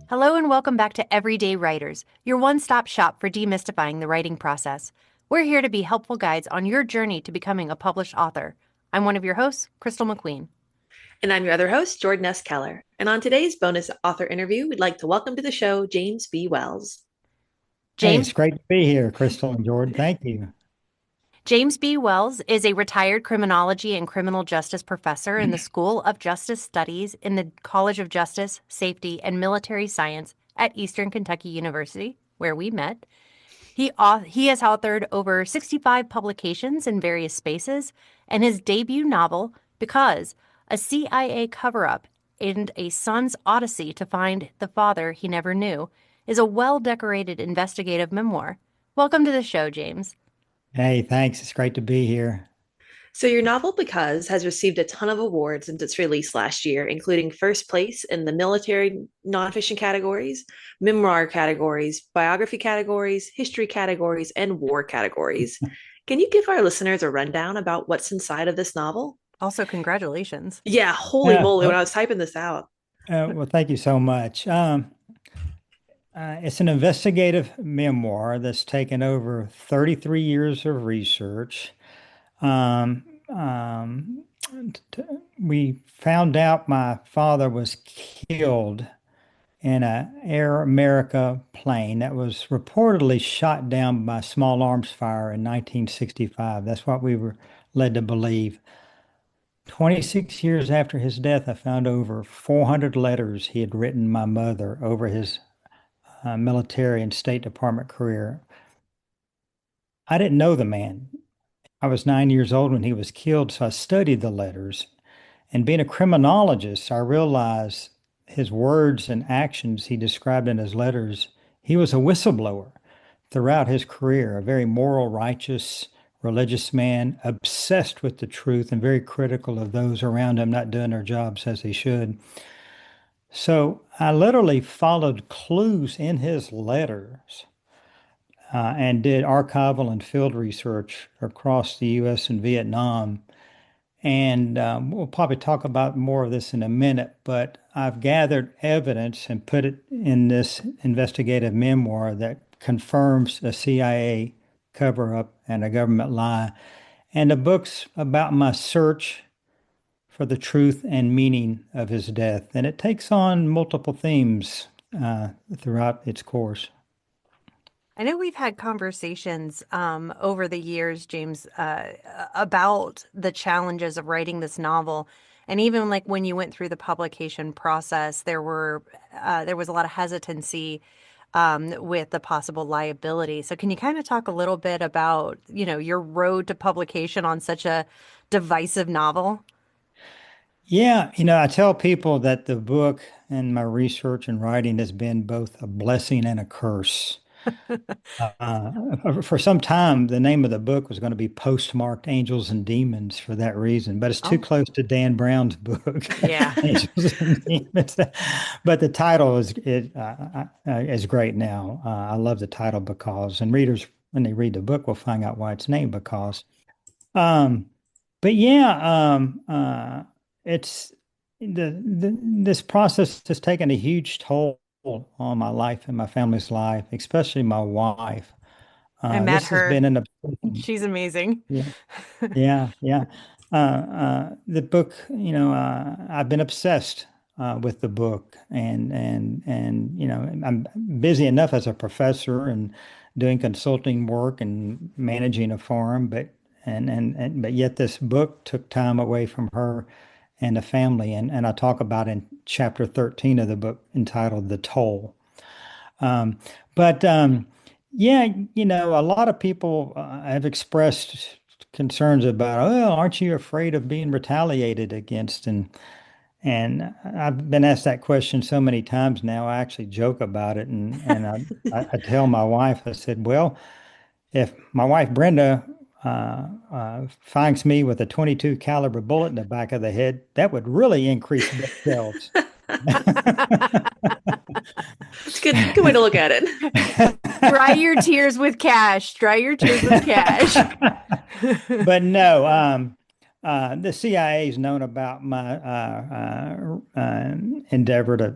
Hello and welcome back to Everyday Writers, your one-stop shop for demystifying the writing process. We're here to be helpful guides on your journey to becoming a published author. I'm one of your hosts, Crystal McQueen. And I'm your other host, Jordan S. Keller. And on today's bonus author interview, we'd like to welcome to the show James B. Wells. Hey, James it's great to be here, Crystal and Jordan. Thank you. James B. Wells is a retired criminology and criminal justice professor in the School of Justice Studies in the College of Justice, Safety, and Military Science at Eastern Kentucky University, where we met. He has authored over 65 publications in various spaces, and his debut novel, Because, a CIA cover-up and a son's odyssey to find the father he never knew, is a well-decorated investigative memoir. Welcome to the show, James. Hey, thanks. It's great to be here. So, your novel, Because, has received a ton of awards since its release last year, including first place in the military nonfiction categories, memoir categories, biography categories, history categories, and war categories. Can you give our listeners a rundown about what's inside of this novel? Also, congratulations. Yeah, holy Yeah, moly, when well, I was typing this out. thank you so much. It's an investigative memoir that's taken over 33 years of research. Um, um, t- we found out my father was killed in a Air America plane that was reportedly shot down by small arms fire in 1965. That's what we were led to believe. 26 years after his death, I found over 400 letters he had written my mother over his military and State Department career. I didn't know the man. I was 9 years old when he was killed, so I studied the letters. And being a criminologist, I realized his words and actions he described in his letters. He was a whistleblower throughout his career, a very moral, righteous, religious man, obsessed with the truth and very critical of those around him not doing their jobs as they should. So I literally followed clues in his letters and did archival and field research across the U.S. and Vietnam. And we'll probably talk about more of this in a minute, but I've gathered evidence and put it in this investigative memoir that confirms a CIA cover up and a government lie. And the book's about my search for the truth and meaning of his death. And it takes on multiple themes throughout its course. I know we've had conversations over the years, James, about the challenges of writing this novel. And even like when you went through the publication process, there was a lot of hesitancy with the possible liability. So can you kind of talk a little bit about, your road to publication on such a divisive novel? Yeah, I tell people that the book and my research and writing has been both a blessing and a curse. For some time, the name of the book was going to be postmarked Angels and Demons for that reason, but it's too Oh, close to Dan Brown's book, yeah. Angels and Demons. But the title is great now. I love the title because, and readers, when they read the book, will find out why it's named because. Um, but yeah, it's this process has taken a huge toll on my life and my family's life, especially my wife. I met This has her. been an obsession. She's amazing. Yeah, yeah, yeah. The book, I've been obsessed with the book, and I'm busy enough as a professor and doing consulting work and managing a farm, but yet this book took time away from her and the family, and I talk about in chapter 13 of the book entitled "The Toll." Um, but yeah, a lot of people have expressed concerns about, oh, aren't you afraid of being retaliated against? And I've been asked that question so many times now. I actually joke about it, and I tell my wife, I said, well, if my wife Brenda finds me with a 22 caliber bullet in the back of the head, that would really increase book sales. It's good way to look at it. Dry your tears with cash. Dry your tears with cash. But no, The CIA has known about my endeavor to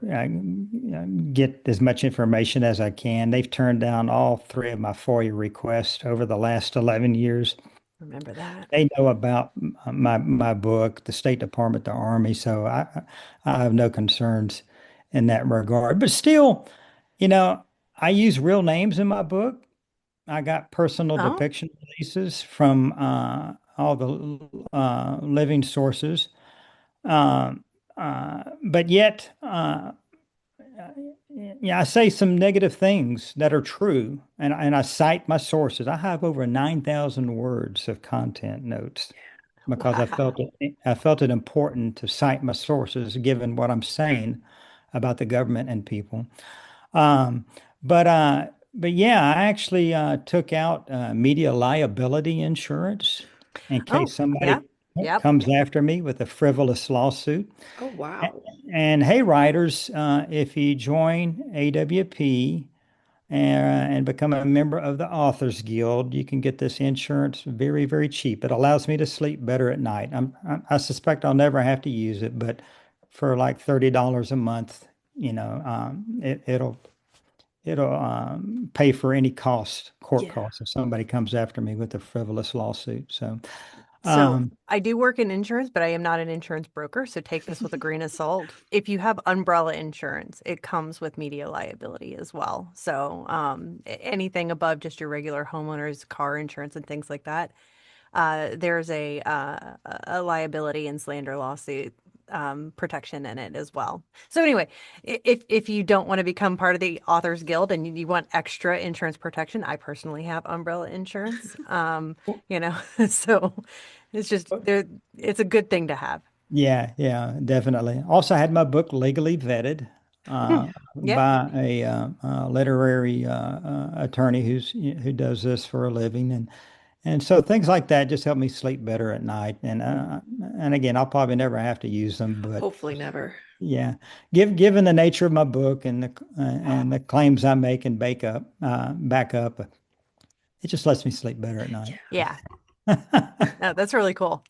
get as much information as I can. They've turned down all three of my FOIA requests over the last 11 years. Remember that. They know about my book, the State Department, the Army, so I have no concerns in that regard. But still, you know, I use real names in my book. I got personal Oh, depiction releases from all the living sources. Um, but yet, yeah, I say some negative things that are true, and I cite my sources. I have over 9,000 words of content notes because wow. I felt it important to cite my sources given what I'm saying about the government and people. Um, but yeah, I actually took out media liability insurance in case Oh, yeah. somebody Yep. comes after me with a frivolous lawsuit. Oh, wow. And hey, writers, if you join AWP and become a member of the Authors Guild, you can get this insurance very, very cheap. It allows me to sleep better at night. I suspect I'll never have to use it, but for like $30 a month, it'll pay for any court Yeah. costs, if somebody comes after me with a frivolous lawsuit. So, So um, I do work in insurance, but I am not an insurance broker. So take this with a grain of salt. If you have umbrella insurance, it comes with media liability as well. So anything above just your regular homeowners, car insurance, and things like that, there's a liability and slander lawsuit protection in it as well. So anyway, if you don't want to become part of the Authors Guild and you want extra insurance protection, I personally have umbrella insurance. You know, so it's just there. It's a good thing to have. yeah, yeah, definitely. Also, I had my book legally vetted Hmm. Yep. by a literary attorney who does this for a living, and so things like that just help me sleep better at night. And again, I'll probably never have to use them, but Hopefully never. yeah, given the nature of my book and the claims I make and back up, it just lets me sleep better at night. Yeah. No, that's really cool.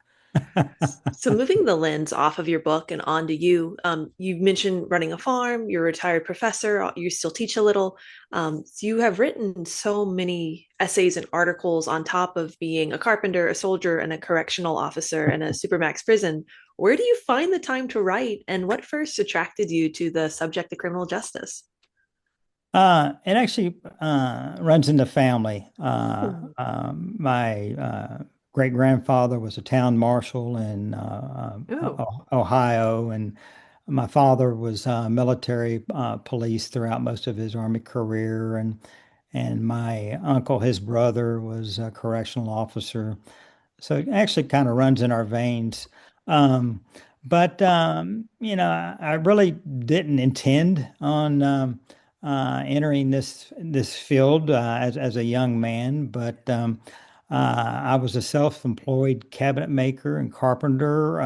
So moving the lens off of your book and onto you, you mentioned running a farm, you're a retired professor, you still teach a little. So you have written so many essays and articles on top of being a carpenter, a soldier, and a correctional officer in a supermax prison. Where do you find the time to write, and what first attracted you to the subject of criminal justice? It actually runs in the family. Oh, My great grandfather was a town marshal in Ooh. Ohio, and my father was military police throughout most of his army career, and my uncle, his brother, was a correctional officer. So it actually kind of runs in our veins. Um, but I really didn't intend on entering this field as a young man. But I was a self-employed cabinet maker and carpenter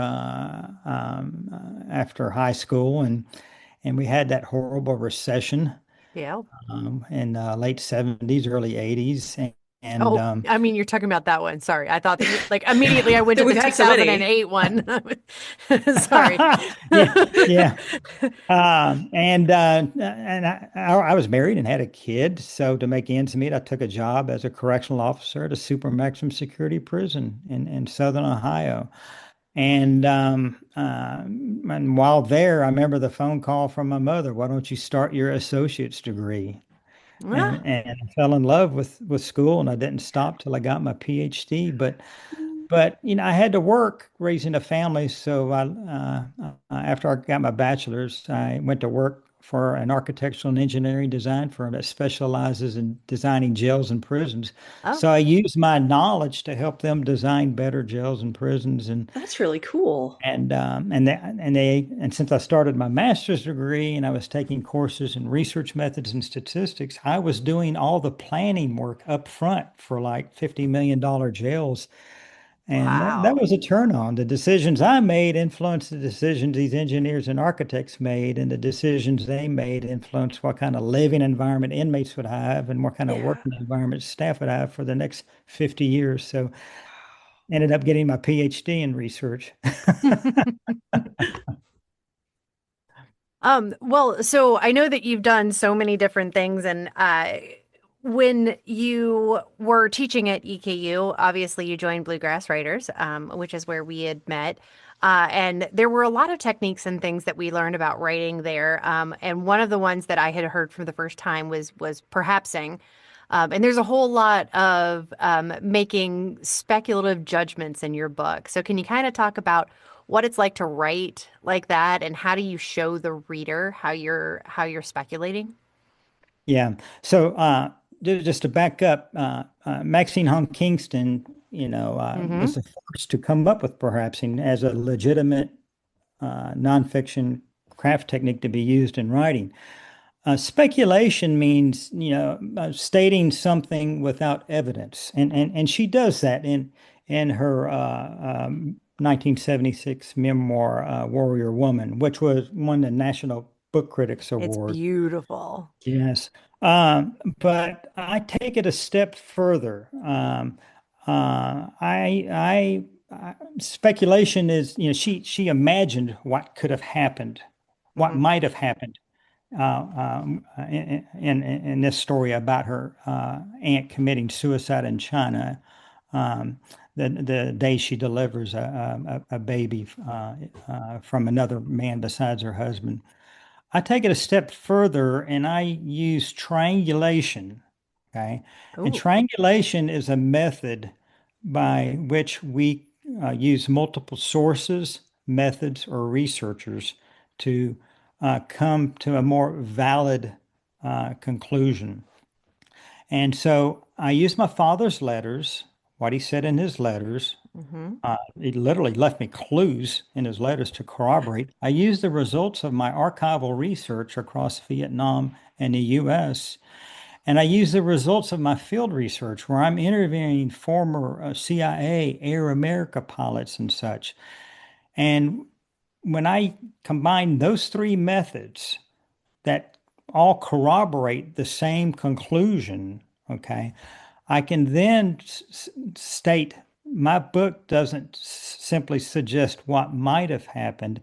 after high school, and we had that horrible recession Yeah. in late 70s, early 80s, and Oh, I mean, you're talking about that one. Sorry. I thought that you like immediately I went to we've the had so many. 2008 one. Sorry. yeah, yeah. And I was married and had a kid. So to make ends meet, I took a job as a correctional officer at a super maximum security prison in Southern Ohio. And while there, I remember the phone call from my mother. Why don't you start your associate's degree? Ah, And I fell in love with school, and I didn't stop till I got my PhD. But I had to work raising a family. So after I got my bachelor's, I went to work for an architectural and engineering design firm that specializes in designing jails and prisons. oh, So I used my knowledge to help them design better jails and prisons. And That's really cool. and since I started my master's degree and I was taking courses in research methods and statistics, I was doing all the planning work up front for like $50 million jails, and that wow. was a turn on. The decisions I made influenced the decisions these engineers and architects made, and the decisions they made influenced what kind of living environment inmates would have and what kind of Yeah. working environment staff would have for the next 50 years. So ended up getting my PhD in research. Well, so I know that you've done so many different things, and when you were teaching at EKU, obviously you joined Bluegrass Writers, which is where we had met. And there were a lot of techniques and things that we learned about writing there. And one of the ones that I had heard for the first time was perhapsing. And there's a whole lot of making speculative judgments in your book. So can you kind of talk about what it's like to write like that, and how do you show the reader how you're speculating? Yeah. So just to back up, Maxine Hong Kingston, was Mm-hmm. the first to come up with perhapsing as a legitimate nonfiction craft technique to be used in writing. Speculation means, stating something without evidence, and she does that in her 1976 memoir, Warrior Woman, which was won the National Book Critics It's Award. beautiful. Yes. But I take it a step further. Speculation is, she imagined what could have happened, what Hmm. might have happened in this story about her aunt committing suicide in China, the day she delivers a baby from another man besides her husband. I take it a step further and I use triangulation. Okay. And Oh, triangulation is a method by which we use multiple sources, methods, or researchers to come to a more valid conclusion. And so I use my father's letters, what he said in his letters. hmm. He literally left me clues in his letters to corroborate. I used the results of my archival research across Vietnam and the US, and I used the results of my field research where I'm interviewing former CIA, Air America pilots and such. And when I combine those three methods that all corroborate the same conclusion, okay, I can then state my book doesn't simply suggest what might have happened,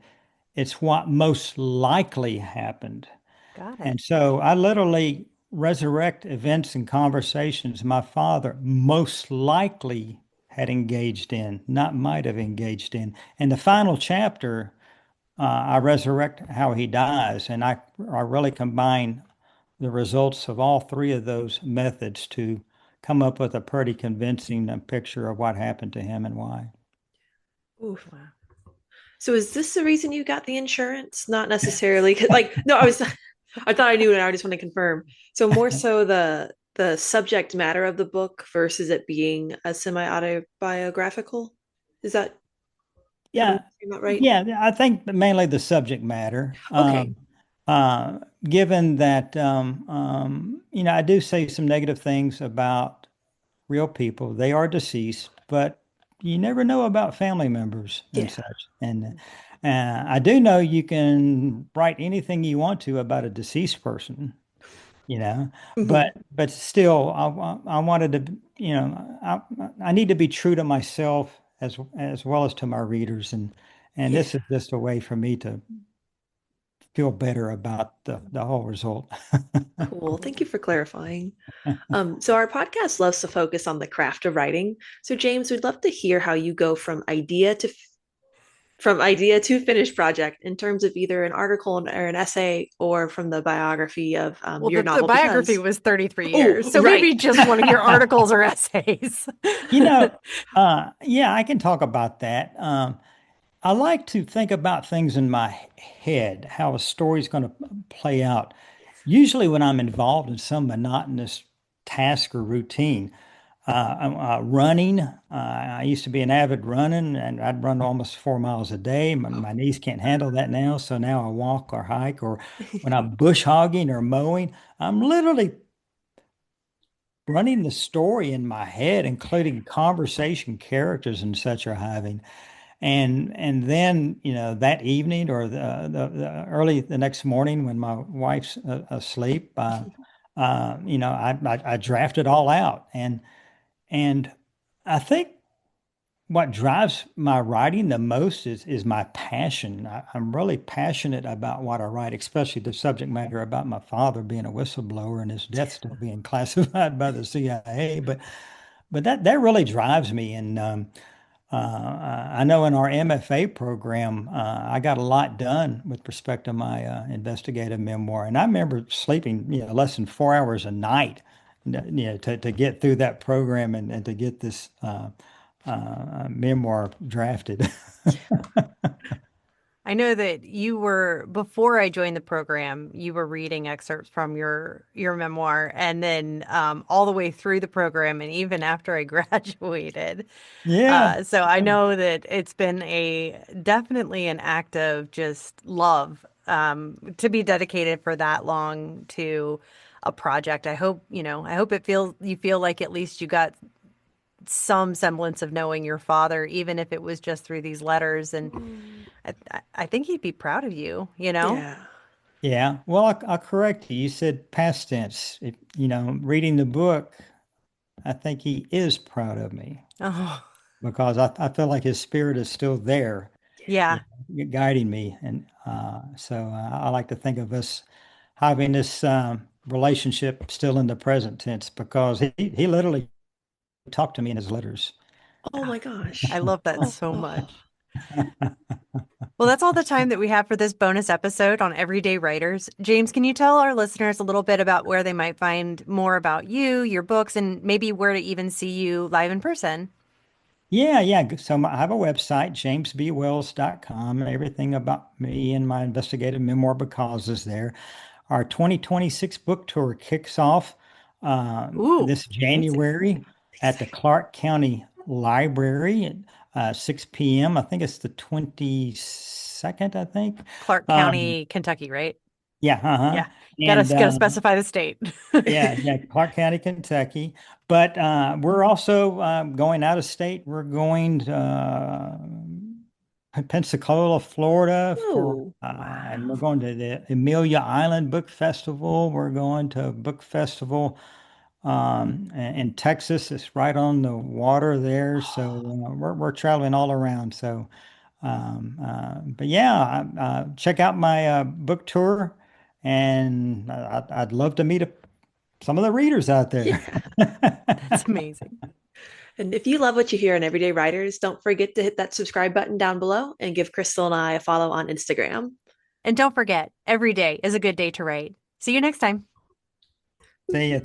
it's what most likely happened. Got it. And so I literally resurrect events and conversations my father most likely had engaged in, not might have engaged in. And the final chapter, I resurrect how he dies, and I really combine the results of all three of those methods to come up with a pretty convincing picture of what happened to him and why. Oof. Wow. So is this the reason you got the insurance? Not necessarily. Like, no, I thought I knew and I just want to confirm. So more so the subject matter of the book versus it being a semi-autobiographical. Is that, am I Yeah, saying that right? yeah, I think mainly the subject matter. Okay. Uh, Given that, I do say some negative things about real people. They are deceased, but you never know about family members and Yeah. such. And I do know you can write anything you want to about a deceased person, Mhm. but still, I wanted to, I need to be true to myself as well as to my readers, and Yeah. this is just a way for me to feel better about the whole result. Cool. Thank you for clarifying. So our podcast loves to focus on the craft of writing. So James, we'd love to hear how you go from idea to finished project in terms of either an article or an essay or from the biography of Well, your the novel biography because was 33 years, oh so right. maybe just one of your articles or essays. You know, yeah, I can talk about that. I like to think about things in my head, how a story's going to play out. Usually, when I'm involved in some monotonous task or routine, running, I used to be an avid running, and I'd run almost 4 miles a day. My knees can't handle that now, so now I walk or hike. Or when I'm bush hogging or mowing, I'm literally running the story in my head, including conversation characters and such are having. And then, that evening or the early the next morning when my wife's asleep, I draft it all out. And I think what drives my writing the most is my passion. I'm really passionate about what I write, especially the subject matter about my father being a whistleblower and his death still being classified by the CIA. But that really drives me. And I know in our MFA program, I got a lot done with respect to my investigative memoir. And I remember sleeping, less than 4 hours a night, to get through that program and to get this memoir drafted. I know that you were before I joined the program, you were reading excerpts from your memoir, and then all the way through the program, and even after I graduated. Yeah. So I know that it's been a definitely an act of just love to be dedicated for that long to a project. I hope you feel like at least you got some semblance of knowing your father, even if it was just through these letters. And Mm, I think he'd be proud of you, you know? yeah. Yeah. Well, I'll correct you. You said past tense. Reading the book, I think he is proud of me Oh, because I feel like his spirit is still there, yeah. guiding me. And so I like to think of us having this relationship still in the present tense because he literally talked to me in his letters. Oh Ah, my gosh. I love that Oh, so oh. much. Well, that's all the time that we have for this bonus episode on Everyday Writers. James, can you tell our listeners a little bit about where they might find more about you, your books, and maybe where to even see you live in person? Yeah, yeah. So I have a website, jamesbwells.com, and everything about me and my investigative memoir because is there. Our 2026 book tour kicks off Ooh, this fancy. January at the Exciting. Clark County Library at 6 p.m. I think it's the 22nd, I think. Clark Um, County, Kentucky, right? yeah, uh-huh. Yeah. And Gotta specify the state. yeah, yeah, Clark County, Kentucky. But we're also going out of state. We're going to Pensacola, Florida Oh, and we're wow. going to the Amelia Island Book Festival. We're going to a book festival in Texas. It's right on the water there. So we're traveling all around. So, but yeah, check out my book tour, and I'd love to meet some of the readers out there. Yeah. That's amazing. And if you love what you hear on Everyday Writers, don't forget to hit that subscribe button down below and give Crystal and I a follow on Instagram. And don't forget, every day is a good day to write. See you next time. See you.